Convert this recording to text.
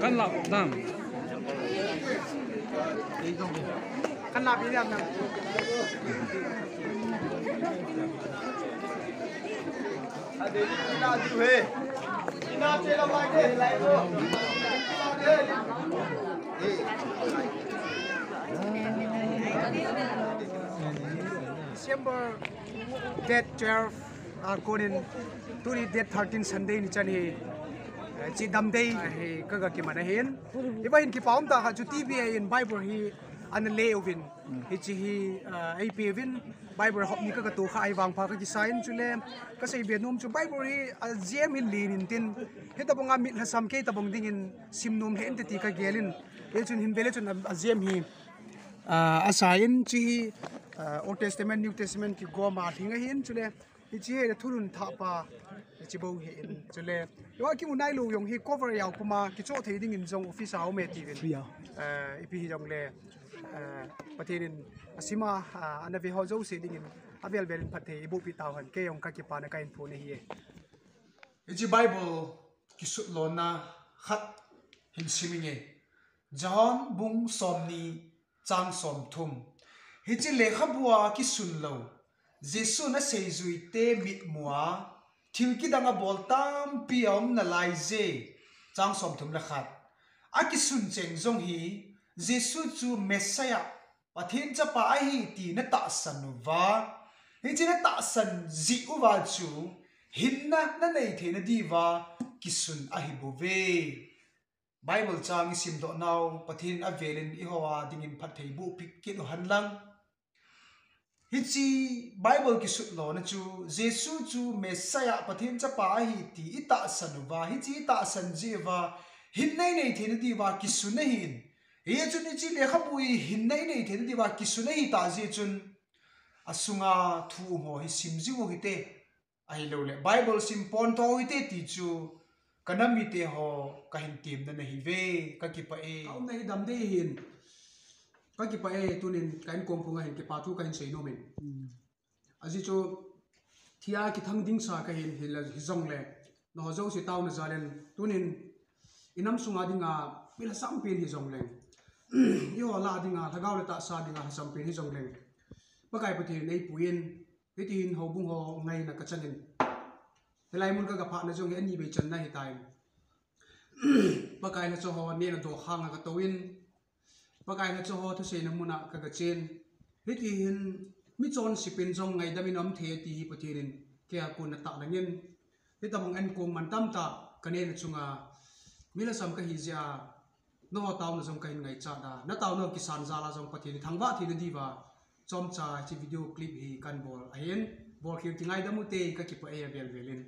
kan lap dam kan lap ini am ada ina tu he ina cela mai ke lai ko December date 12 konin turi date 13 Sunday ni chani chi dam day he kaga ki mana hen iba hin ki paum ta ha chu TV in Bible hi an le ovin hi chi hi ai pevin Bible hop ni kaga to kha ai wang pha ka ki sign chu le ka sei be num chu Bible hi jem in lin in tin he ta bonga mit hasam ke ta bong ding in sim num hen te ti ka gelin he chun hin bele chun jem hi asain chi Old Testament New Testament ki go ma thinga hin chule chi he thurun tha pa chi bo hin chule yo ki munai lu yong hi cover yaw kuma ki cho thei ding in jong office aw me ti ven ipi hi jong le patherin asima anavi ho jo se ding in avel belin pathe ibu pi taw han ke yong ka ki pa na kain phone hi ji Bible ki su lo na khat hin siminge John bung somni chang som thum hi chi lekha bua ki sun lo Jesu na seizui te mit mua thil ki danga bol tam piom na lai je chang som thum la khat a ki sun cheng jong hi Jesu chu Messiah pathin cha pa hi ti na ta san wa hi chi na ta san ji u wa chu hinna na nei the na di wa ki sun a hi bo ve Bible chang sim do now pathin avelin I hawa dingin phathei bu pik ki do hanlang Hichi Bible ki sut lo na chu Jesu chu Messiah pathin cha pa hi ti ita sanuwa hichi ita sanjewa hin nei nei the di wa ki su na hin he chu ni chi lekha bui hin nei nei the di wa ki su na hi ta je chun asunga thu mo hi simji wo hi te ai lo le Bible sim pon to hi te ti chu kanami te ho ka hin tim na hi ve ka ki pa e au nei dam de hin ka ki pa e tunin kain kom phunga hin ki pa tu kain sei no men aji cho thia ki thang ding sa ka hin hil zong le no zo si taw na zalen tunin inam sunga dinga bila sam pin hi zong le yo la dinga thagaw le ta sa dinga sam pin hi zong le pakai pati nei puin hitin ho bung ho ngai na ka chanin helai mun ka pha na jong ani be chan na hi tai pakai na cho ho ne na do khang ka towin pakai na cho ho thu se na muna ka ga chen hitin mi chon sipin jong ngai damin om the ti pathirin ke a kun ta na ngin hitamong an kong man tam ta kane na chunga mila sam ka hi ja no taw na jong kai ngai cha da na taw no kisan jala jong pathin thangwa thi na diwa chom cha chi video clip hi kan bol ahen bol khir tingai da mu te ka ki pa e bel velin